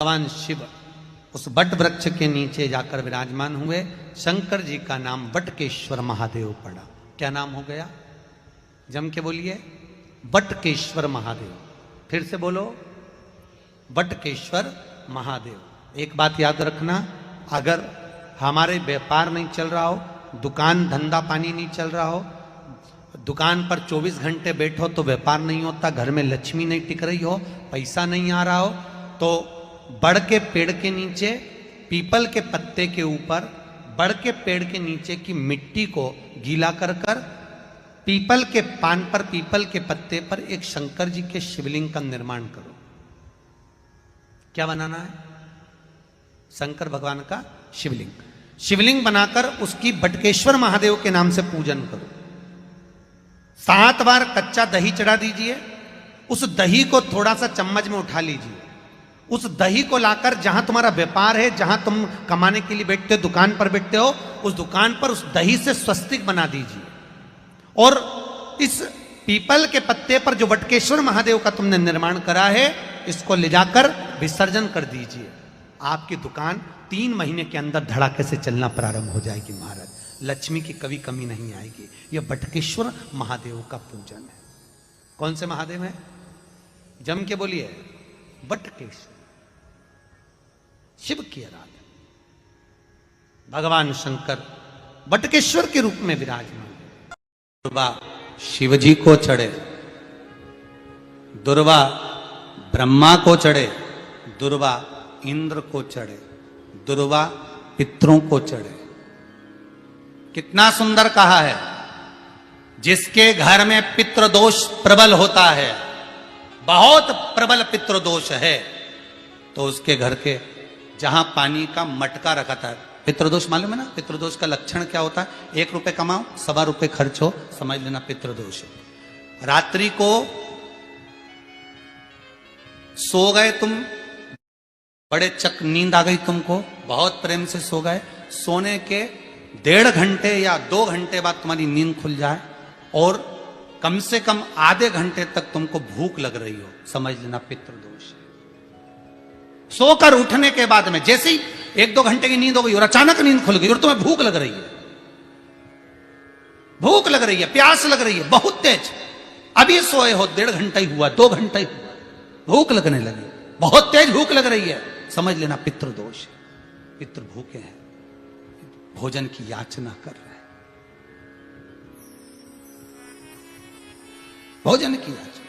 भगवान शिव उस बट वृक्ष के नीचे जाकर विराजमान हुए। शंकर जी का नाम बटकेश्वर महादेव पड़ा। क्या नाम हो गया? जम के बोलिए, बटकेश्वर महादेव। फिर से बोलो, बटकेश्वर महादेव। एक बात याद रखना, अगर हमारे व्यापार नहीं चल रहा हो, दुकान धंधा पानी नहीं चल रहा हो, दुकान पर 24 घंटे बैठो तो व्यापार नहीं होता, घर में लक्ष्मी नहीं टिक रही हो, पैसा नहीं आ रहा हो, तो बड़ के पेड़ के नीचे, पीपल के पत्ते के ऊपर, बड़ के पेड़ के नीचे की मिट्टी को गीला कर कर पीपल के पान पर, पीपल के पत्ते पर एक शंकर जी के शिवलिंग का निर्माण करो। क्या बनाना है? शंकर भगवान का शिवलिंग। शिवलिंग बनाकर उसकी बटकेश्वर महादेव के नाम से पूजन करो। 7 बार कच्चा दही चढ़ा दीजिए। उस दही को थोड़ा सा चम्मच में उठा लीजिए। उस दही को लाकर जहां तुम्हारा व्यापार है, जहां तुम कमाने के लिए बैठते हो, दुकान पर बैठते हो, उस दुकान पर उस दही से स्वस्तिक बना दीजिए। और इस पीपल के पत्ते पर जो बटकेश्वर महादेव का तुमने निर्माण करा है, इसको ले जाकर विसर्जन कर दीजिए। आपकी दुकान 3 महीने के अंदर धड़ाके से चलना प्रारंभ हो जाएगी महाराज। लक्ष्मी की कभी कमी नहीं आएगी। यह बटकेश्वर महादेव का पूजन है। कौन से महादेव है? जम के बोलिए, बटकेश्वर, शिव की आराधना। भगवान शंकर बटकेश्वर के रूप में विराजमान। दुर्वा शिव जी को चढ़े, दुर्वा ब्रह्मा को चढ़े, दुर्वा इंद्र को चढ़े, दुर्वा पितरों को चढ़े। कितना सुंदर कहा है। जिसके घर में पितृदोष प्रबल होता है, बहुत प्रबल पितृदोष है, तो उसके घर के जहां पानी का मटका रखा था, पितृदोष मालूम है ना? पितृदोष का लक्षण क्या होता है? 1 रुपए कमाओ, 1.25 रुपए खर्च हो, समझ लेना पितृदोष है। रात्रि को सो गए तुम, बड़े चक नींद आ गई तुमको, बहुत प्रेम से सो गए, सोने के 1.5 घंटे या 2 घंटे बाद तुम्हारी नींद खुल जाए और कम से कम आधे घंटे तक तुमको भूख लग रही हो, समझ लेना पितृदोष है। सोकर उठने के बाद में जैसे ही 1-2 घंटे की नींद हो गई और अचानक नींद खुल गई और तुम्हें भूख लग रही है, भूख लग रही है, प्यास लग रही है बहुत तेज, अभी सोए हो, 1.5 घंटा ही हुआ, 2 घंटा ही हुआ, भूख लगने लगी, बहुत तेज भूख लग रही है, समझ लेना पितृदोष है। पितृ भूखे हैं, भोजन की याचना कर रहे हैं, भोजन की याचना।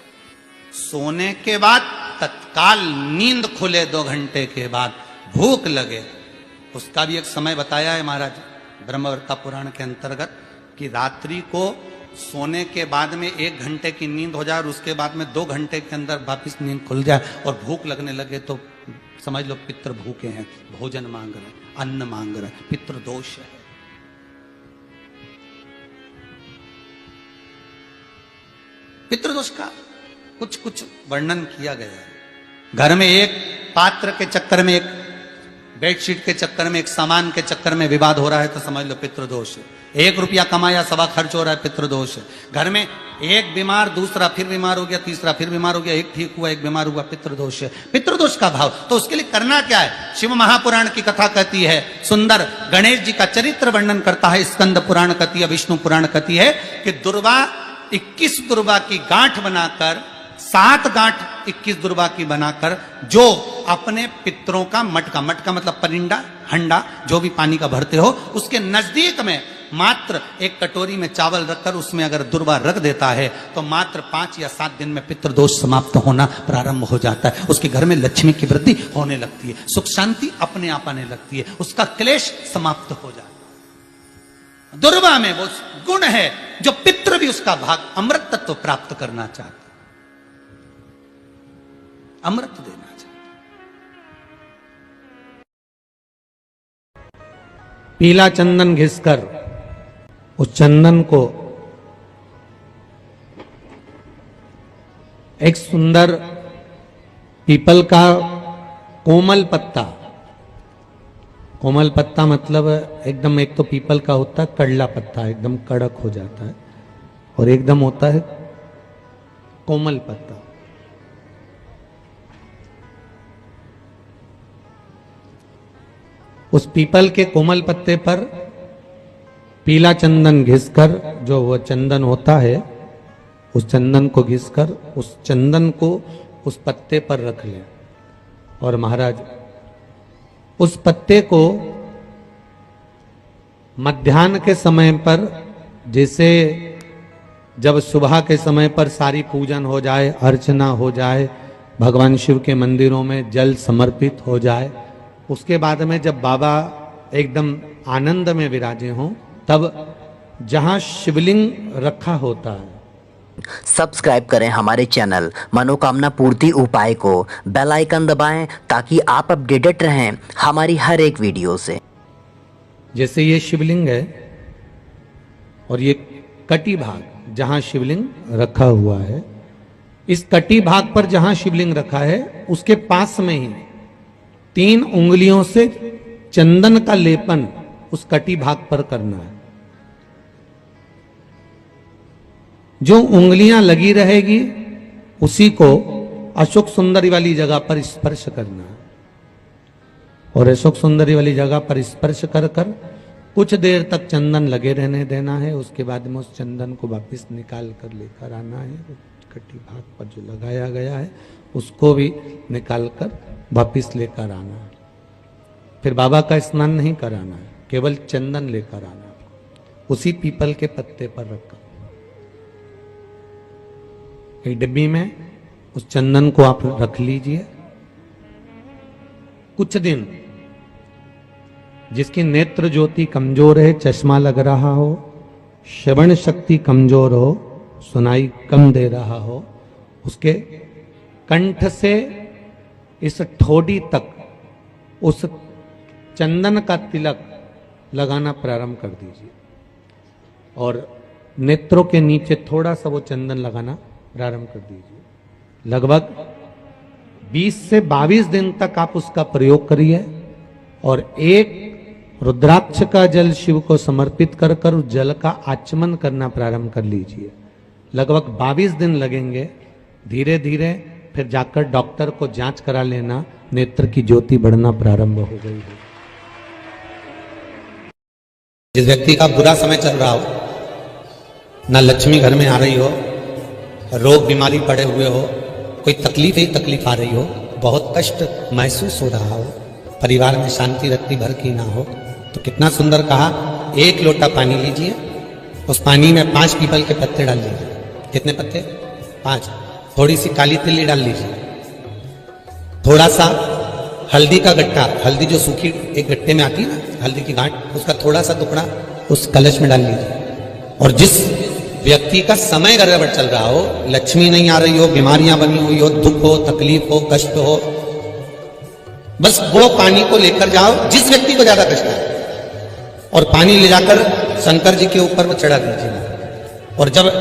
सोने के बाद तत्काल नींद खुले, 2 घंटे के बाद भूख लगे, उसका भी एक समय बताया है महाराज ब्रह्मवर्ता पुराण के अंतर्गत, कि रात्रि को सोने के बाद में 1 घंटे की नींद हो जाए और उसके बाद में 2 घंटे के अंदर वापिस नींद खुल जाए और भूख लगने लगे, तो समझ लो पितृ भूखे हैं, भोजन मांग रहे हैं, अन्न मांग रहे हैं, पितृदोष है। पितृदोष का कुछ कुछ वर्णन किया गया है। घर में एक पात्र के चक्कर में, एक बेडशीट के चक्कर में, एक सामान के चक्कर में विवाद हो रहा है, तो समझ लो पितृदोष है। 1 रुपया कमाया, 1.25 खर्च हो रहा है, पितृदोष है। घर में एक बीमार, दूसरा फिर बीमार हो गया, तीसरा फिर बीमार हो गया, एक ठीक हुआ, एक बीमार हुआ, पितृदोष है। पितृदोष का भाव, तो उसके लिए करना क्या है? शिव महापुराण की कथा कहती है, सुंदर गणेश जी का चरित्र वर्णन करता है, स्कंद पुराण कहती है, विष्णु पुराण कहती है कि दुर्वा 21 दुर्वा की गांठ बनाकर, 7 गांठ 21 दुर्वा की बनाकर, जो अपने पितरों का मटका, मटका मतलब परिंदा, हंडा, जो भी पानी का भरते हो, उसके नजदीक में मात्र एक कटोरी में चावल रखकर उसमें अगर दुर्वा रख देता है, तो मात्र 5 या 7 दिन में पितृदोष समाप्त होना प्रारंभ हो जाता है। उसके घर में लक्ष्मी की वृद्धि होने लगती है, सुख शांति अपने आप आने लगती है, उसका क्लेश समाप्त हो जाता है। दुर्वा में वो गुण है जो पितृ भी उसका भाग अमृत तत्व प्राप्त करना चाहते, अमृत देना चाहते। पीला चंदन घिसकर उस चंदन को एक सुंदर पीपल का कोमल पत्ता, कोमल पत्ता मतलब एकदम, एक तो पीपल का होता है कड़ला पत्ता, एकदम कड़क हो जाता है, और एकदम होता है कोमल पत्ता। उस पीपल के कोमल पत्ते पर पीला चंदन घिसकर, जो वो चंदन होता है, उस चंदन को घिसकर उस चंदन को उस पत्ते पर रख लें। और महाराज उस पत्ते को मध्याह्न के समय पर, जैसे जब सुबह के समय पर सारी पूजन हो जाए, अर्चना हो जाए, भगवान शिव के मंदिरों में जल समर्पित हो जाए, उसके बाद में जब बाबा एकदम आनंद में विराजे हों, तब जहां शिवलिंग रखा होता है, सब्सक्राइब करें हमारे चैनल मनोकामना पूर्ति उपाय को, बेल आइकन दबाएं ताकि आप अपडेटेड रहें हमारी हर एक वीडियो से। जैसे ये शिवलिंग है और ये कटी भाग जहां शिवलिंग रखा हुआ है, इस कटी भाग पर जहां शिवलिंग रखा है उसके पास में ही 3 उंगलियों से चंदन का लेपन उस कटी भाग पर करना है। जो उंगलियां लगी रहेगी उसी को अशोक सुंदरी वाली जगह पर स्पर्श करना है। और अशोक सुंदरी वाली जगह पर स्पर्श कर कर कुछ देर तक चंदन लगे रहने देना है। उसके बाद में उस चंदन को वापस निकाल कर लेकर आना है। कटी भाग पर जो लगाया गया है उसको भी निकाल कर वापस लेकर आना है। फिर बाबा का स्नान नहीं कराना है, केवल चंदन लेकर आना है, उसी पीपल के पत्ते पर रखकर। एक डिब्बी में उस चंदन को आप रख लीजिए। कुछ दिन जिसकी नेत्र ज्योति कमजोर है, चश्मा लग रहा हो, श्रवण शक्ति कमजोर हो, सुनाई कम दे रहा हो, उसके कंठ से इस ठोडी तक उस चंदन का तिलक लगाना प्रारंभ कर दीजिए और नेत्रों के नीचे थोड़ा सा वो चंदन लगाना प्रारंभ कर दीजिए। लगभग 20 से 22 दिन तक आप उसका प्रयोग करिए और एक रुद्राक्ष का जल शिव को समर्पित कर कर उस जल का आचमन करना प्रारंभ कर लीजिए। लगभग 22 दिन लगेंगे। धीरे धीरे फिर जाकर डॉक्टर को जांच करा लेना, नेत्र की ज्योति बढ़ना प्रारंभ हो गई है। जिस व्यक्ति का बुरा समय चल रहा हो, ना लक्ष्मी घर में आ रही हो, रोग बीमारी पड़े हुए हो, कोई तकलीफ ही तकलीफ आ रही हो, बहुत कष्ट महसूस हो रहा हो, परिवार में शांति रत्ती भर की ना हो, तो कितना सुंदर कहा, 1 लोटा पानी लीजिए, उस पानी में 5 पीपल के पत्ते डाल लीजिए। कितने पत्ते? 5। थोड़ी सी काली तिल्ली डाल लीजिए, थोड़ा सा हल्दी का गट्टा, हल्दी जो सूखी एक गट्टे में आती है ना, हल्दी की गांठ, उसका थोड़ा सा टुकड़ा उस कलश में डाल लीजिए। और जिस व्यक्ति का समय गड़बड़ चल रहा हो, लक्ष्मी नहीं आ रही हो, बीमारियां बनी हुई हो, दुख हो, तकलीफ हो, कष्ट हो, बस वो पानी को लेकर जाओ जिस व्यक्ति को ज्यादा कष्ट है, और पानी ले जाकर शंकर जी के ऊपर वो चढ़ा दीजिए। और जब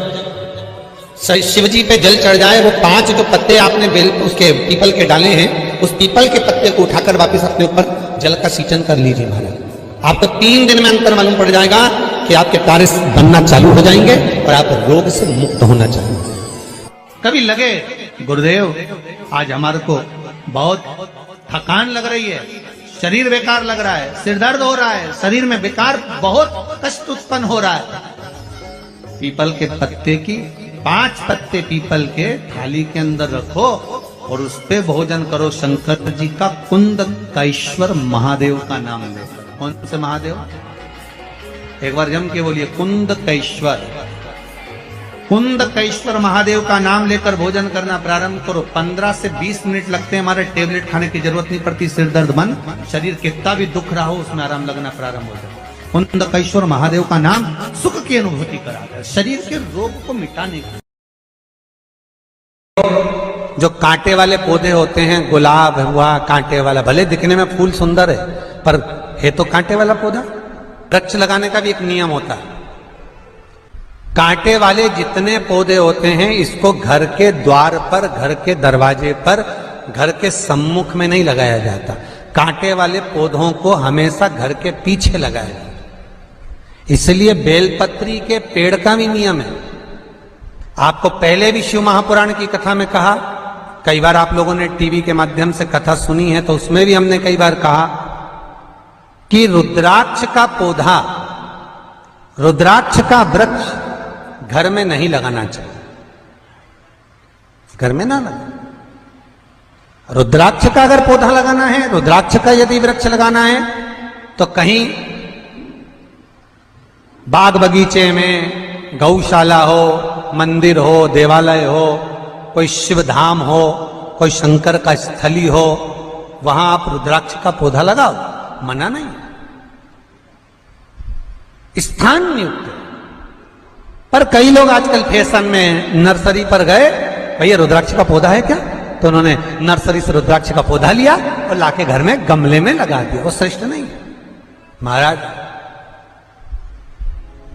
शिव जी पे जल चढ़ जाए, वो 5 जो पत्ते आपने बेल उसके पीपल के डाले हैं, उस पीपल के पत्ते को उठाकर वापस अपने ऊपर जल का सिंचन कर लीजिए महाराज। आपको 3 दिन में अंतर मालूम पड़ जाएगा कि आपके कार्य बनना चालू हो जाएंगे और आप रोग से मुक्त होना चाहेंगे। कभी लगे गुरुदेव आज हमारे को बहुत थकान लग रही है, शरीर बेकार लग रहा है, सिर दर्द हो रहा है, शरीर में बेकार बहुत कष्ट उत्पन्न हो रहा है, पीपल के पत्ते की 5 पत्ते पीपल के थाली के अंदर रखो और उस पे भोजन करो। शंकर जी का कुंद कैश्वर महादेव का नाम लेकर। कौन से महादेव? एक बार जम के बोलिए, कुंद कैश्वर। कुंद कैश्वर महादेव का नाम लेकर भोजन करना प्रारंभ करो। 15 से 20 मिनट लगते हैं, हमारे टेबलेट खाने की जरूरत नहीं पड़ती। सिर दर्द बंद, शरीर कितना भी दुख रहा हो उसमें आराम लगना प्रारंभ हो जाए। कुंद कैश्वर महादेव का नाम सुख की अनुभूति कराता है, शरीर के रोग को मिटाने की। जो कांटे वाले पौधे होते हैं, गुलाब हुआ कांटे वाला, भले दिखने में फूल सुंदर है पर है तो कांटे वाला पौधा। वृक्ष लगाने का भी एक नियम होता है। कांटे वाले जितने पौधे होते हैं, इसको घर के द्वार पर, घर के दरवाजे पर, घर के सम्मुख में नहीं लगाया जाता। कांटे वाले पौधों को हमेशा घर के पीछे लगाया जाता। इसलिए बेलपत्री के पेड़ का भी नियम है। आपको पहले भी शिव महापुराण की कथा में कहा, कई बार आप लोगों ने टीवी के माध्यम से कथा सुनी है, तो उसमें भी हमने कई बार कहा कि रुद्राक्ष का पौधा, रुद्राक्ष का वृक्ष घर में नहीं लगाना चाहिए, घर में ना लगा। रुद्राक्ष का अगर पौधा लगाना है, रुद्राक्ष का यदि वृक्ष लगाना है तो कहीं बाग बगीचे में, गौशाला हो, मंदिर हो, देवालय हो, कोई शिव धाम हो, कोई शंकर का स्थली हो, वहां आप रुद्राक्ष का पौधा लगाओ, मना नहीं। स्थान नियुक्त है। पर कई लोग आजकल फैशन में नर्सरी पर गए, भैया रुद्राक्ष का पौधा है क्या, तो उन्होंने नर्सरी से रुद्राक्ष का पौधा लिया और लाके घर में गमले में लगा दिया। वो श्रेष्ठ नहीं है महाराज।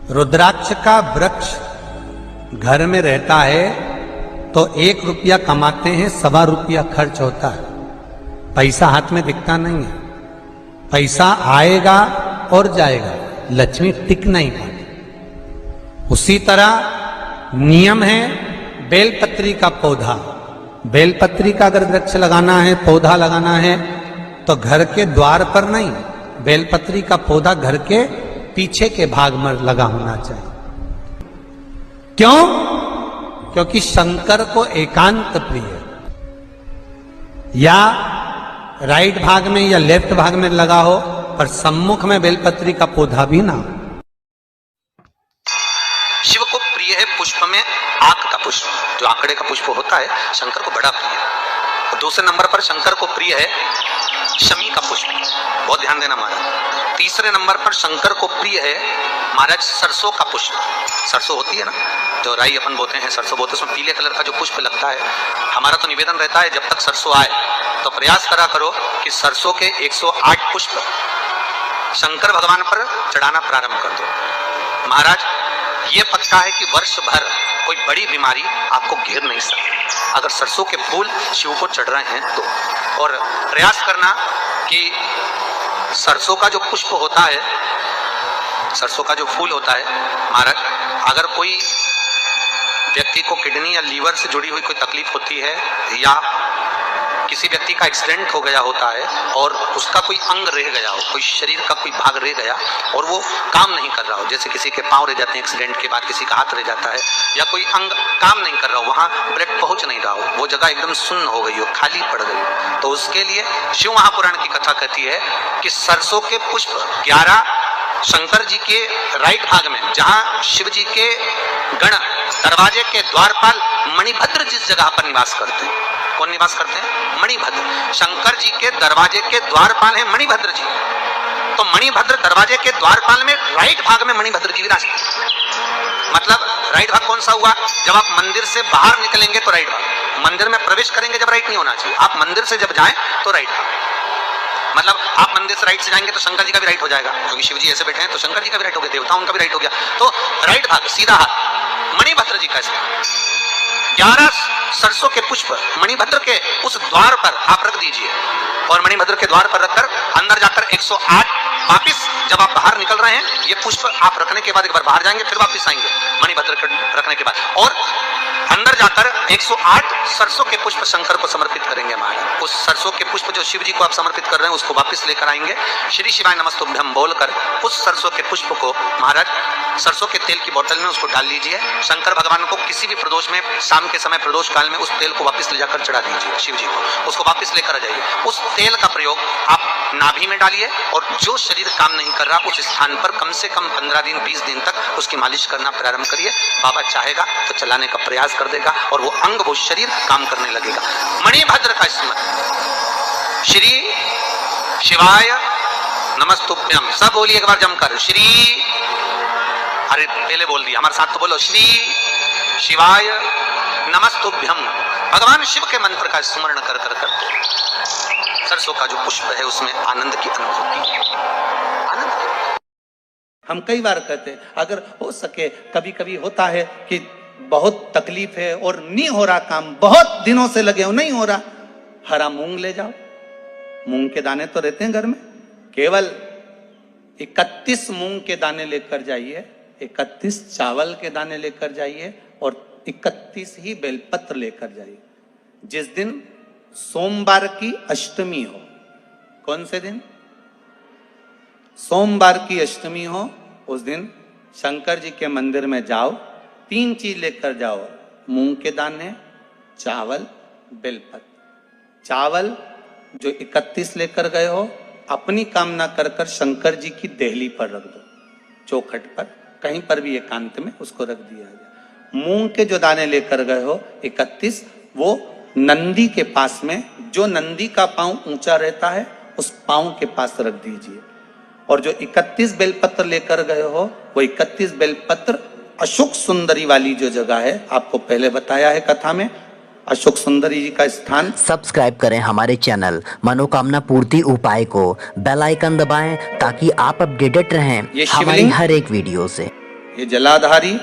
रुद्राक्ष का वृक्ष घर में रहता है तो 1 रुपया कमाते हैं, 1.25 रुपया खर्च होता है। पैसा हाथ में दिखता नहीं है, पैसा आएगा और जाएगा, लक्ष्मी टिक नहीं पाती। उसी तरह नियम है बेलपत्री का पौधा। बेलपत्री का अगर वृक्ष लगाना है, पौधा लगाना है, तो घर के द्वार पर नहीं, बेलपत्री का पौधा घर के पीछे के भाग में लगा होना चाहिए। क्यों? क्योंकि शंकर को एकांत प्रिय है। या राइट भाग में या लेफ्ट भाग में लगा हो, पर सम्मुख में बेलपत्री का पौधा भी ना हो। शिव को प्रिय है पुष्प में आक का पुष्प, जो आंकड़े का पुष्प होता है, शंकर को बड़ा प्रिय है। और दूसरे नंबर पर शंकर को प्रिय है शमी का पुष्प, बहुत ध्यान देना महाराज। तीसरे नंबर पर शंकर को प्रिय है महाराज सरसों का पुष्प। सरसों होती है ना, जो राई अपन बोते हैं, सरसों बोते हैं, उसमें पीले कलर का जो पुष्प लगता है। हमारा तो निवेदन रहता है जब तक सरसों आए तो प्रयास करा करो कि सरसों के 108 पुष्प शंकर भगवान पर चढ़ाना प्रारंभ कर दो। महाराज ये पक्का है कि वर्ष भर कोई बड़ी बीमारी आपको घेर नहीं सकती अगर सरसों के फूल शिव को चढ़ रहे हैं तो। और प्रयास करना कि सरसों का जो पुष्प होता है, सरसों का जो फूल होता है महाराज, अगर कोई व्यक्ति को किडनी या लीवर से जुड़ी हुई कोई तकलीफ होती है, या किसी व्यक्ति का एक्सीडेंट हो गया होता है और उसका कोई अंग रह गया हो, कोई शरीर का कोई भाग रह गया और वो काम नहीं कर रहा हो, जैसे किसी के पांव रह जाते हैं एक्सीडेंट के बाद, किसी का हाथ रह जाता है, या कोई अंग काम नहीं कर रहा हो, वहां ब्लड पहुंच नहीं रहा हो, वो जगह एकदम सुन्न हो गई हो, खाली पड़ गई हो, तो उसके लिए शिव महापुराण की कथा कहती है कि सरसों के पुष्प 11 शंकर जी के राइट भाग में, जहां शिव जी के गण दरवाजे के द्वारपाल मणिभद्र जिस जगह पर निवास करते हैं, कौन निवास करते हैं? मणिभद्र। शंकर जी के दरवाजे के द्वारपाल हैं मणिभद्र जी। तो मणिभद्र दरवाजे के द्वारपाल में राइट भाग में मणिभद्र जी विराजते। मतलब राइट भाग कौन सा हुआ? जब आप मंदिर से बाहर निकलेंगे तो राइट भाग, मंदिर में प्रवेश करेंगे जब राइट नहीं होना चाहिए, आप मंदिर से जब जाएं तो राइट भाग। मतलब आप मंदिर से राइट से जाएंगे तो शंकर जी का भी राइट हो जाएगा, क्योंकि शिव जी ऐसे बैठे हैं तो शंकर जी का भी राइट हो गया, देवताओं का भी राइट हो गया, तो राइट भाग सीधा हाथ मणिभद्र जी का। 11 सरसों के पुष्प मणिभद्र के उस द्वार पर आप रख दीजिए, और मणिभद्र के द्वार पर रखकर अंदर जाकर 108 वापिस जब आप बाहर निकल रहे हैं, ये पुष्प आप रखने के बाद एक बार बाहर जाएंगे, फिर वापिस आएंगे मणिभद्र रखने के बाद, और अंदर जाकर 108 सरसों के पुष्प शंकर को समर्पित करेंगे महाराज। उस सरसों के पुष्प जो शिव जी को आप समर्पित कर रहे हैं उसको वापस लेकर आएंगे, श्री शिवाय नमस्तुभ्यम बोलकर उस सरसों के पुष्प को महाराज सरसों के तेल की बोतल में उसको डाल लीजिए। शंकर भगवान को किसी भी प्रदोष में, शाम के समय प्रदोष काल में उस तेल को वापस ले जाकर चढ़ा दीजिए शिव जी को, उसको वापस लेकर आ जाइए। उस तेल का प्रयोग आप नाभि में डालिए, और जो शरीर काम नहीं कर रहा उस स्थान पर कम से कम 15 दिन 20 दिन तक उसकी मालिश करना प्रारंभ करिए। बाबा चाहेगा तो चलाने का प्रयास कर देगा और वो अंग, वो शरीर काम करने लगेगा। मणिभद्र का स्मरण, श्री शिवाय नमस्तुभ्यम, सब बोलिए एक बार जमकर, श्री, अरे पहले बोल दिया, हमारे साथ तो बोलो, श्री शिवाय नमस्तुभ्यम। भगवान शिव के मंत्र का स्मरण कर कर कर सरसों का जो पुष्प है उसमें आनंद की अनुभूति, आनंद। हम कई बार कहते हैं अगर हो सके, कभी कभी होता है कि बहुत तकलीफ है और नहीं हो रहा काम, बहुत दिनों से लगे हो नहीं हो रहा, हरा मूंग ले जाओ, मूंग के दाने तो रहते हैं घर में, केवल 31 मूंग के दाने लेकर जाइए, 31 चावल के दाने लेकर जाइए, और 31 ही बेलपत्र लेकर जाइए। जिस दिन सोमवार की अष्टमी हो, कौन से दिन? सोमवार की अष्टमी हो, उस दिन शंकर जी के मंदिर में जाओ, 3 चीज लेकर जाओ, मूंग के दाने, चावल, बेलपत्र। चावल जो 31 लेकर गए हो, अपनी कामना कर कर शंकर जी की देहली पर रख दो, चौखट पर, कहीं पर भी एकांत में उसको रख दिया जाए। मूंग के जो दाने लेकर गए हो 31, वो नंदी के पास में, जो नंदी का पांव ऊंचा रहता है उस पांव के पास रख दीजिए। और जो 31 बेलपत्र लेकर गए हो, वो 31 बेलपत्र अशोक सुंदरी वाली जो जगह है, आपको पहले बताया है कथा में, अशोक सुंदरी जी का स्थान। सब्सक्राइब करें हमारे चैनल मनोकामना पूर्ति उपाय को, बेल आइकन दबाएं ताकि आप अपडेटेड रहें ये हमारी शिवलिंग, हर एक वीडियो से। ये जलाधारी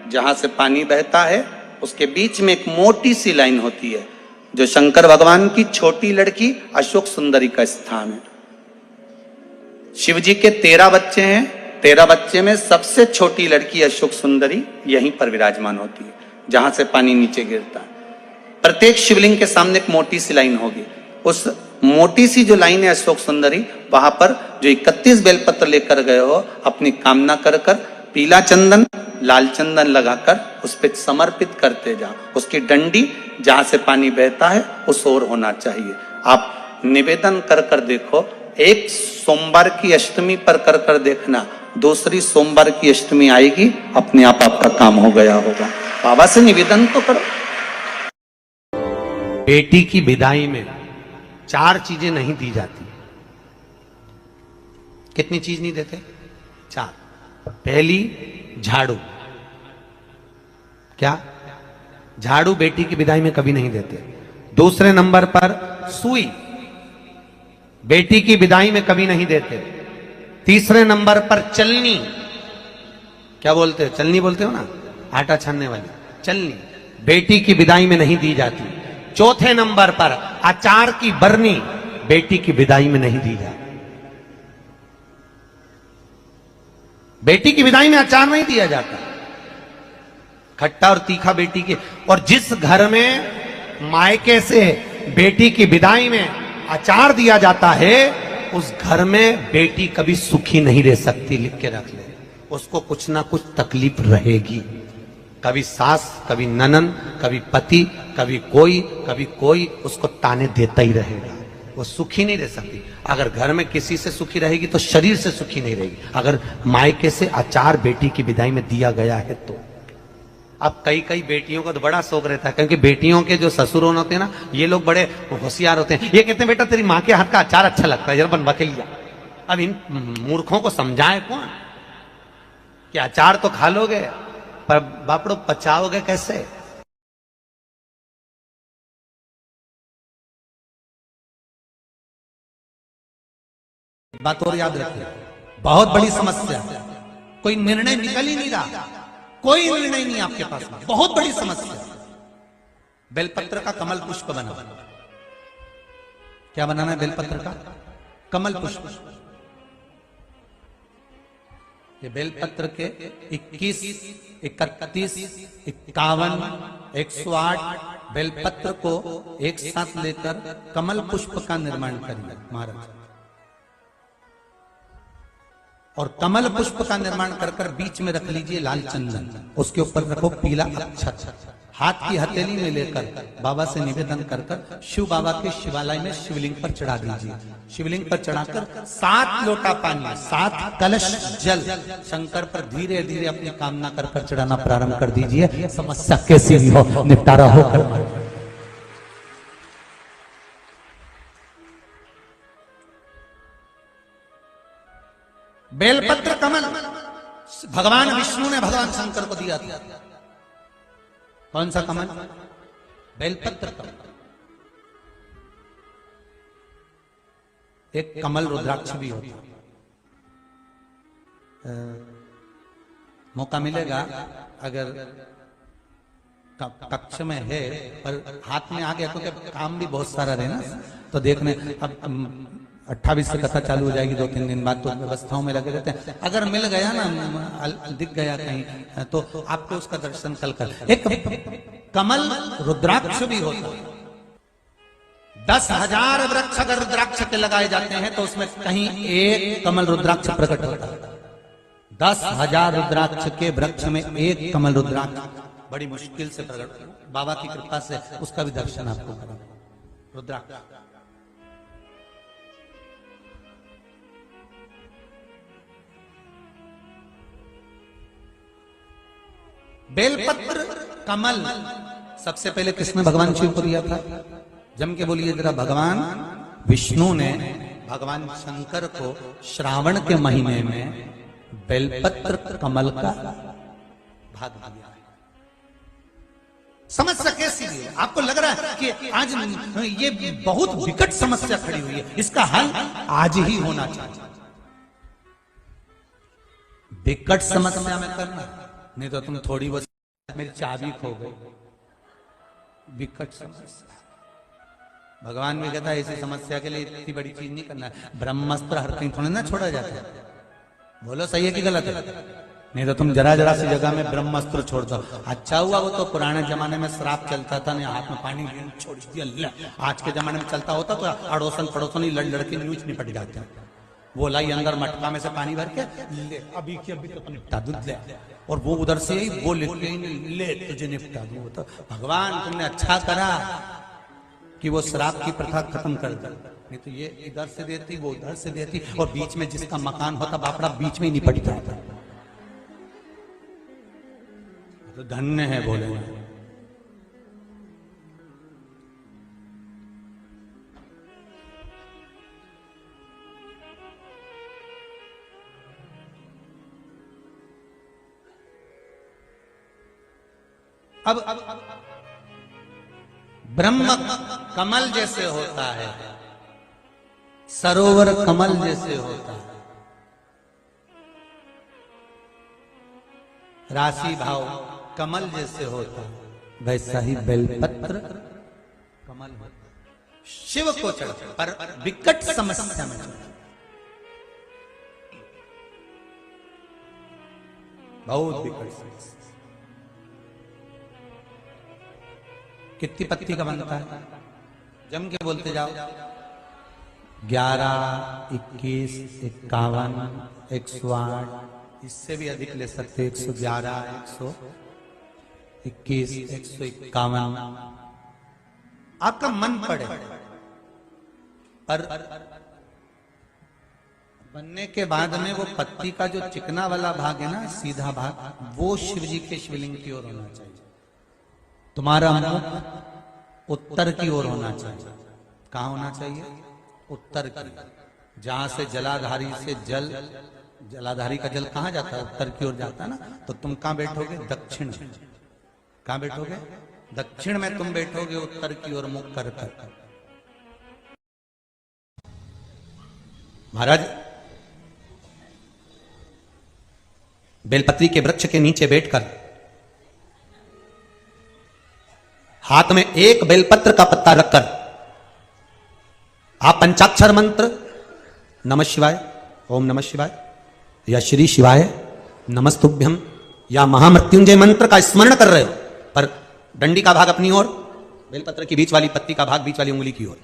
जहां से पानी बहता है, उसके बीच में एक मोटी सी लाइन होती है, जो शंकर भगवान की छोटी लड़की अशोक सुंदरी का स्थान है। शिव जी के 13 बच्चे हैं, 13 बच्चे में सबसे छोटी लड़की अशोक सुंदरी यहीं पर विराजमान होती है, जहां से पानी नीचे गिरता है। प्रत्येक शिवलिंग के सामने एक मोटी सी लाइन होगी, उस मोटी सी जो लाइन है अशोक सुंदरी, वहां पर जो 31 बेलपत्र लेकर गए हो, अपनी कामना कर कर पीला चंदन, लाल चंदन लगाकर उस पर समर्पित करते जाओ। उसकी डंडी जहां से पानी बहता है उस ओर होना चाहिए। आप निवेदन कर कर देखो, एक सोमवार की अष्टमी पर कर कर देखना, दूसरी सोमवार की अष्टमी आएगी, अपने आप आपका काम हो गया होगा। बाबा से निवेदन तो करो। बेटी की विदाई में 4 चीजें नहीं दी जाती। कितनी चीज नहीं देते? 4। पहली, झाड़ू। क्या? झाड़ू बेटी की विदाई में कभी नहीं देते। दूसरे नंबर पर सुई, बेटी की विदाई में कभी नहीं देते। तीसरे नंबर पर चलनी, क्या बोलते हो? चलनी बोलते हो ना, आटा छानने वाली चलनी, बेटी की विदाई में नहीं दी जाती। चौथे नंबर पर अचार की बरनी, बेटी की विदाई में नहीं दी जाती। बेटी की विदाई में अचार नहीं दिया जाता, खट्टा और तीखा बेटी के। और जिस घर में मायके से बेटी की विदाई में अचार दिया जाता है, उस घर में बेटी कभी सुखी नहीं रह सकती। लिख के रख ले, उसको कुछ ना कुछ तकलीफ रहेगी। कभी सास, कभी ननन, कभी पति, कभी कोई उसको ताने देता ही रहेगा। वो सुखी नहीं रह सकती। अगर घर में किसी से सुखी रहेगी तो शरीर से सुखी नहीं रहेगी। अगर मायके से अचार बेटी की विदाई में दिया गया है तो। अब कई बेटियों को तो बड़ा शौक रहता है, क्योंकि बेटियों के जो ससुर होते हैं ना, ये लोग बड़े होशियार होते हैं। ये कहते हैं बेटा तेरी माँ के हाथ का अचार अच्छा लगता है, जरा बनवा के लिया। अब इन मूर्खों को समझाए कौन कि अचार तो खा लोगे पर बापड़ो पचाओगे कैसे? बात और याद रखिए, बहुत बड़ी समस्या, कोई निर्णय निकल ही नहीं रहा, कोई निर्णय नहीं आपके पास में, बहुत बड़ी समस्या। बेलपत्र का कमल पुष्प बना। क्या बनाना है? बेलपत्र का कमल पुष्प। ये बेलपत्र के 21, 31, 51, 108 बेलपत्र को एक साथ लेकर कमल पुष्प का निर्माण करिए महाराज। और कमल पुष्प का निर्माण कर कर बीच में रख लीजिए लाल चंदन, उसके ऊपर रखो पीला अक्षत। हाथ की हथेली में लेकर बाबा से निवेदन कर कर शिव बाबा के शिवालय में शिवलिंग पर चढ़ा दीजिए। शिवलिंग पर चढ़ाकर 7 लोटा पानी, 7 कलश जल शंकर पर धीरे धीरे अपनी कामना कर कर चढ़ाना प्रारंभ कर दीजिए। समस्या कैसी भी हो, निपटारा होकर। बेलपत्र कमल भगवान विष्णु ने भगवान शंकर को दिया था। कौन सा कमल? बेलपत्र कमल। एक कमल रुद्राक्ष भी होता। मौका मिलेगा अगर कक्ष में है, पर हाथ में आ गया क्योंकि काम भी बहुत सारा रहे ना, तो देखने अब 28 से कथा चालू हो जाएगी, 2-3 दिन बाद, तो व्यवस्थाओं में लगे रहते हैं। अगर मिल गया ना, दिख गया कहीं, तो आपको उसका दर्शन कल कर। एक कमल रुद्राक्ष भी होता, 10,000 वृक्ष अगर रुद्राक्ष के लगाए जाते हैं तो उसमें कहीं एक कमल रुद्राक्ष प्रकट होता है। 10,000 रुद्राक्ष के वृक्ष में एक कमल रुद्राक्ष बड़ी मुश्किल से प्रकट, बाबा की कृपा से उसका भी दर्शन आपको करा। रुद्राक्ष बेलपत्र कमल सबसे पहले किसने भगवान शिव को दिया था? जम के बोलिए जरा। भगवान विष्णु ने भगवान शंकर को श्रावण के महीने में बेलपत्र कमल का भाग दिया है। समस्या कैसी है? आपको लग रहा है कि आज ये बहुत विकट समस्या खड़ी हुई है, इसका हल आज ही होना चाहिए। विकट समस्या में करना, नहीं तो तुम थोड़ी बहुत मेरी चाबी खो गई। विकट समस्या भगवान भी कहता है ऐसी समस्या के लिए इतनी बड़ी चीज नहीं करना है। ब्रह्मास्त्र हर कहीं थोड़ा ना छोड़ा जाता है। बोलो सही है कि गलत है? नहीं तो तुम जरा जरा सी जगह में ब्रह्मास्त्र छोड़ दो। अच्छा हुआ वो तो पुराने जमाने में श्राप चलता था, नहीं हाथ में पानी छोड़ दिया। आज के जमाने में चलता होता तो अड़ोसन पड़ोसन ही लड़ लड़के न्यूज निपट जाते हैं। वो लाई अंदर मटका में से पानी भर के ले, अभी की अभी तो निपटा दूध ले, और वो उधर से ही वो ले तुझे निपटा दूं। तो भगवान तुमने अच्छा करा कि वो श्राप की प्रथा खत्म कर दी, नहीं तो ये इधर से देती वो उधर से देती, और बीच में जिसका मकान होता बापड़ा बीच में ही निपट जाता। तो धन्य है बोले। अब ब्रह्म कमल जैसे होता है, सरोवर कमल जैसे होता है, राशि भाव कमल जैसे होता है, वैसा ही बेलपत्र कमल होता है। शिव को चढ़ते पर विकट समस्या में चढ़ते, बहुत विकट समस्या। कितनी पत्ती का बनता है? जम के बोलते जाओ। 11, 21, 51, 108, इससे भी अधिक ले सकते। 111, 121, 151, आपका मन पड़े। पर बनने के बाद में वो पत्ती का जो चिकना वाला भाग है ना, सीधा भाग, वो शिव जी के शिवलिंग की ओर होना चाहिए। तुम्हारा मुख उत्तर की ओर होना चाहिए। कहां होना चाहिए? उत्तर की। जहां से जलाधारी से जल, जलाधारी का जल कहां जाता है? उत्तर की ओर जाता है ना। तो तुम कहां बैठोगे? दक्षिण में। कहां बैठोगे? दक्षिण में तुम बैठोगे, उत्तर की ओर मुख कर कर। महाराज बेलपत्री के वृक्ष के नीचे बैठकर हाथ में एक बेलपत्र का पत्ता रखकर आप पंचाक्षर मंत्र नमः शिवाय, ओम नमः शिवाय, या श्री शिवाय नमस्तुभ्यम, या महामृत्युंजय मंत्र का स्मरण कर रहे हो, पर डंडी का भाग अपनी ओर, बेलपत्र की बीच वाली पत्ती का भाग बीच वाली उंगली की ओर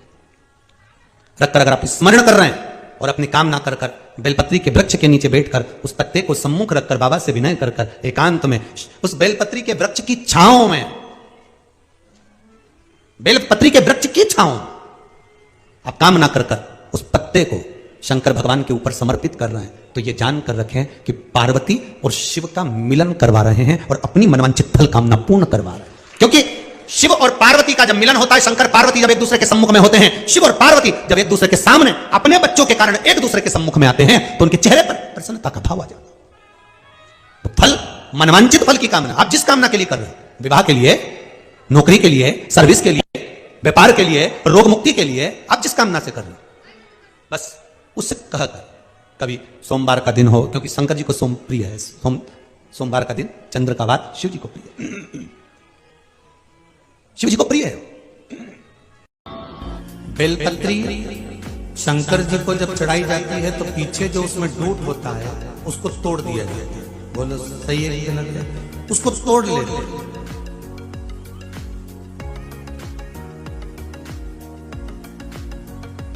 रखकर अगर आप स्मरण कर रहे हैं और अपनी कामना कर कर बेलपत्री के वृक्ष के नीचे बैठकर उस पत्ते को सम्मुख रखकर बाबा से विनय कर कर एकांत में उस बेलपत्री के वृक्ष की छांव में, बेलपत्री के वृक्ष की छांव आप कामना कर कर उस पत्ते को शंकर भगवान के ऊपर समर्पित कर रहे हैं, तो ये जानकर रखें कि पार्वती और शिव का मिलन करवा रहे हैं और अपनी मनवांछित फल कामना पूर्ण करवा रहे हैं। क्योंकि शिव और पार्वती का जब मिलन होता है, शंकर पार्वती जब एक दूसरे के सम्मुख में होते हैं, शिव और पार्वती जब एक दूसरे के सामने अपने बच्चों के कारण एक दूसरे के सम्मुख में आते हैं, तो उनके चेहरे पर प्रसन्नता का भाव आ जाता है। तो फल, मनवांछित फल की कामना आप जिस कामना के लिए कर रहे हैं, विवाह के लिए, नौकरी के लिए, सर्विस के लिए, व्यापार के लिए, रोग मुक्ति के लिए, आप जिस कामना से कर रहे हो, बस उससे कहकर कभी सोमवार का दिन हो, क्योंकि शंकर जी को सोम प्रिय है, सोमवार का दिन चंद्र का वार शिव जी को प्रिय है, शिव जी को प्रिय है। बेलपत्री शंकर जी को जब चढ़ाई जाती है तो पीछे जो उसमें डूट होता है उसको तोड़ दिया जाता है। बोलो सही है कि गलत है? उसको तोड़ लेते हैं।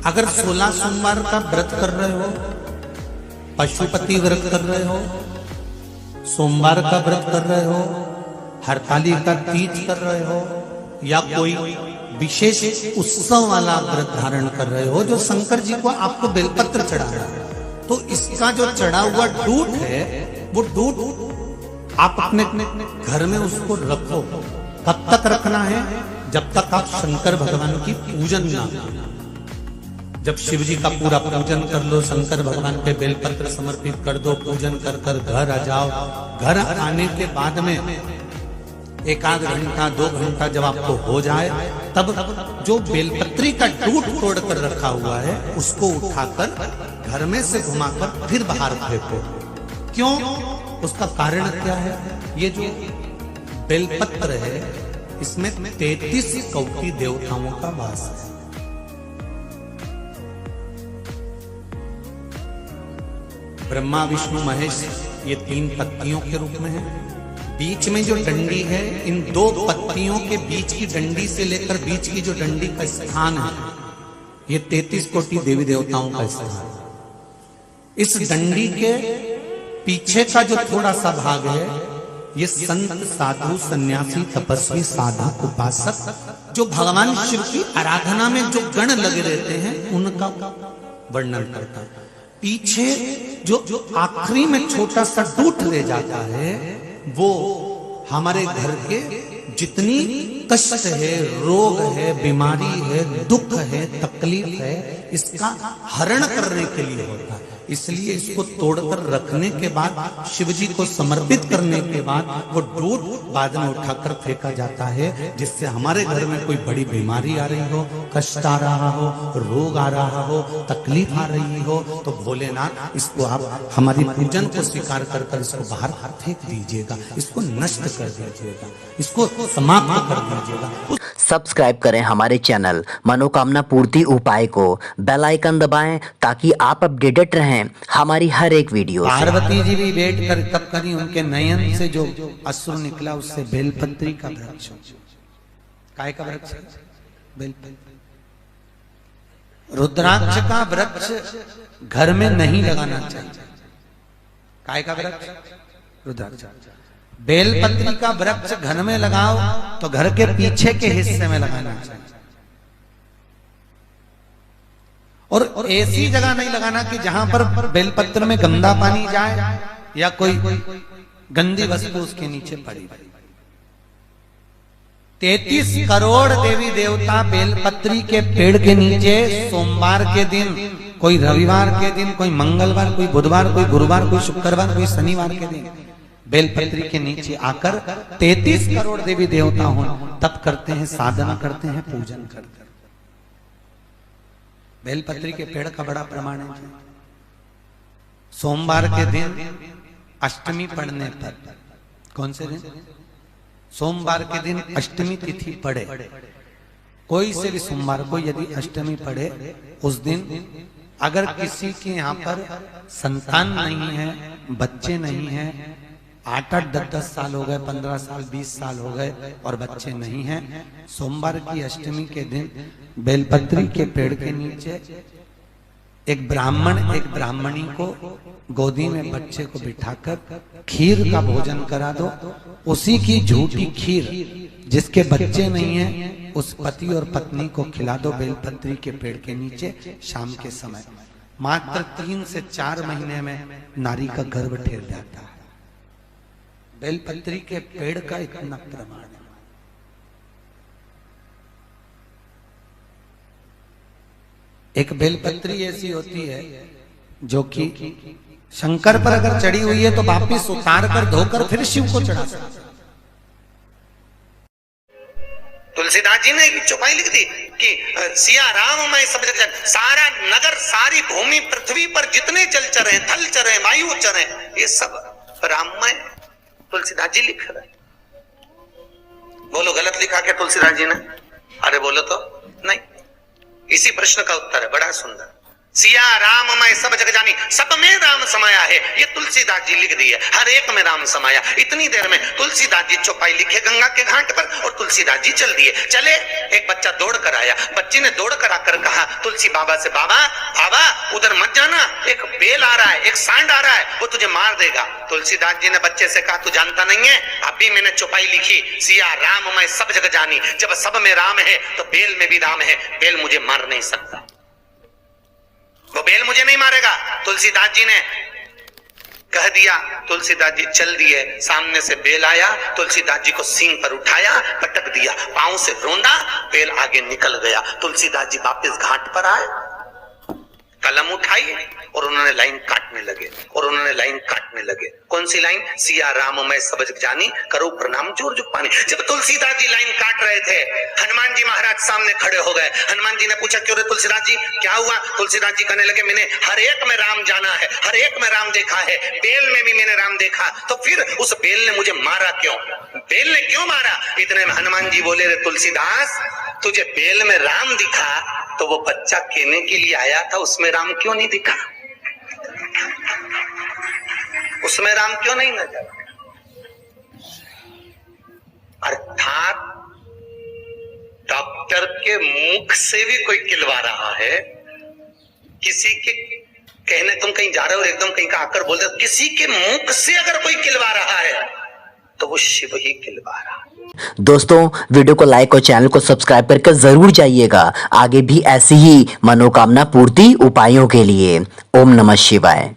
अगर 16 सोमवार का व्रत कर रहे हो, पशुपति व्रत कर रहे हो, सोमवार का व्रत कर रहे हो, हरतालिका तीज कर रहे हो, या कोई विशेष उत्सव वाला व्रत धारण कर रहे हो जो शंकर जी को आपको बेलपत्र चढ़ा रहा है, तो इसका जो चढ़ा हुआ दूध है वो दूध आप अपने घर में उसको रखो। कब तक रखना है? जब तक आप शंकर भगवान की पूजन ना करो। जब शिव जी का पूरा पूजन कर लो, शंकर भगवान पे बेलपत्र समर्पित कर दो, पूजन कर कर घर आ जाओ। घर आने के बाद में 1 आध घंटा 2 घंटा जब आपको हो जाए, तब जो बेलपत्री का दूध तोड़ कर रखा हुआ है उसको उठाकर घर में से घुमाकर फिर बाहर फेंको। क्यों? उसका कारण क्या है? ये जो बेलपत्र है इसमें 33 कोटि देवताओं का वास है। ब्रह्मा विष्णु महेश ये 3 पत्तियों के रूप में है। बीच में जो डंडी है, इन 2 पत्तियों के बीच की डंडी से लेकर बीच की जो डंडी का स्थान है, ये 33 कोटि देवी देवताओं का स्थान है। इस डंडी के पीछे का जो थोड़ा सा भाग है, ये संत साधु सन्यासी तपस्वी साधक उपासक जो भगवान शिव की आराधना में जो गण लगे रहते हैं उनका वर्णन करता है। पीछे जो आखिरी में छोटा सा डूट ले जाता है वो हमारे घर के जितनी कष्ट है, रोग है, बीमारी है, दुख है, तकलीफ है, इसका हरण करने के लिए होता है। इसलिए इसको तोड़कर रखने के बाद, शिव जी को समर्पित करने के बाद वो दूध बाद में उठाकर फेंका जाता है, जिससे हमारे घर में कोई बड़ी बीमारी आ रही हो, कष्ट आ रहा हो, रोग आ रहा हो, तकलीफ आ रही हो, तो भोलेनाथ इसको आप हमारी पूजन को स्वीकार कर कर इसको बाहर फेंक दीजिएगा, इसको नष्ट कर दीजिएगा, इसको समाप्त कर दीजिएगा। सब्सक्राइब करें हमारे चैनल मनोकामना पूर्ति उपाय को, बेल आइकन दबाएं ताकि आप अपडेटेड रहें हमारी हर एक वीडियो से। पार्वती जी भी बैठ कर तब करी, उनके नयन से जो अश्रु निकला उससे बेलपत्री का वृक्ष। काय का वृक्ष? बेलपत्री। रुद्राक्ष का वृक्ष घर में नहीं लगाना चाहिए। काय का वृक्ष? रुद्राक्ष। बेलपत्री का वृक्ष घर में लगाओ तो घर के पीछे के हिस्से में लगाना चाहिए, और ऐसी जगह नहीं लगाना कि जहां पर बेलपत्र में गंदा पानी जाए या कोई गंदी वस्तु उसके नीचे पड़ी। 33 करोड़ देवी देवता बेलपत्री के पेड़ के नीचे सोमवार के दिन, कोई रविवार के दिन, कोई मंगलवार, कोई बुधवार, कोई गुरुवार, कोई शुक्रवार, कोई शनिवार के दिन बेलपत्री के नीचे आकर 33 करोड़ देवी देवता हो तप करते हैं, साधना करते हैं, पूजन करते हैं। बेलपत्री के पेड़ का बड़ा प्रमाण है। सोमवार के दिन अष्टमी पड़ने पर, कौन से दिन? सोमवार के दिन अष्टमी तिथि पड़े, कोई से भी सोमवार को यदि अष्टमी पड़े, उस दिन अगर किसी के यहाँ पर संतान नहीं है, बच्चे नहीं है, 8-8, 10-10 साल हो गए, 15 साल, 20 साल हो गए और बच्चे नहीं हैं, सोमवार की अष्टमी के दिन बेलपत्री के पेड़ के नीचे एक ब्राह्मण एक ब्राह्मणी को गोदी में बच्चे को बिठाकर खीर का भोजन करा दो। उसी की झूठी खीर जिसके बच्चे नहीं है उस पति और पत्नी को खिला दो बेलपत्री के पेड़ के नीचे शाम के समय। मात्र 3 से 4 महीने में नारी का गर्भ ठहर जाता है। बेलपत्री के पेड़ का इतना प्रमाण है। एक बेलपत्री ऐसी होती है जो कि शंकर पर अगर चढ़ी हुई है तो वापिस उतार कर धोकर फिर शिव को चढ़ा सकते। तुलसीदास जी ने चौपाई लिख दी कि सिया राम मैं सब जग, सारा नगर, सारी भूमि, पृथ्वी पर जितने जलचर हैं, थल चर हैं, वायु चर हैं, ये सब राममय तुलसीदास जी लिख रहे। बोलो गलत लिखा क्या तुलसीदास जी ने? अरे बोलो तो नहीं। इसी प्रश्न का उत्तर है बड़ा सुंदर। सिया राम मैं सब जग जानी, सब में राम समाया है, ये तुलसीदास जी लिख दिए, हर एक में राम समाया। इतनी देर में तुलसीदास जी चौपाई लिखे गंगा के घाट पर और तुलसीदास जी चल दिए। चले, एक बच्चा दौड़ कर आया, बच्चे ने दौड़ कर आकर कहा तुलसी बाबा से, बाबा बाबा उधर मत जाना, एक बेल आ रहा है, एक सांड आ रहा है, वो तुझे मार देगा। तुलसीदास जी ने बच्चे से कहा, तू जानता नहीं है, अभी मैंने चौपाई लिखी, सिया राम मैं सब जग जानी, जब सब में राम है तो बेल में भी राम है, बेल मुझे मार नहीं सकता, वो बेल मुझे नहीं मारेगा। तुलसीदास जी ने कह दिया, तुलसीदास जी चल दिए, सामने से बेल आया, तुलसीदास जी को सींग पर उठाया, पटक दिया, पांव से रोंदा, बेल आगे निकल गया। तुलसीदास जी वापस घाट पर आए, कलम उठाई और उन्होंने लाइन काटने लगे। कौन सी लाइन? सिया राम मैं सब जग जानी, करो प्रणाम जोर जुग पानी। जब तुलसीदास जी लाइन काट रहे थे, हनुमान जी महाराज सामने खड़े हो गए। हनुमान जी ने पूछा, क्यों रे तुलसीदास जी, क्या हुआ? तुलसीदास जी कहने लगे, मैंने हर एक में राम जाना है, हर एक में राम देखा है, बेल में भी मैंने राम देखा, तो फिर उस बेल ने मुझे मारा क्यों? बेल ने क्यों मारा? इतने में हनुमान जी बोले, रे तुलसीदास, तुझे बेल में राम दिखा तो वो बच्चा कहने के लिए आया था, उसमें राम क्यों नहीं दिखा? उसमें राम क्यों नहीं नजर? अर्थात डॉक्टर के मुख से भी कोई किलवा रहा है, किसी के कहने, तुम कहीं जा रहे हो और एकदम कहीं का आकर बोल रहे हो, किसी के मुख से अगर कोई किलवा रहा है तो वो शिव ही किलवा रहा है। दोस्तों, वीडियो को लाइक और चैनल को सब्सक्राइब करके जरूर जाइएगा आगे भी ऐसी ही मनोकामना पूर्ति उपायों के लिए। ओम नमः शिवाय।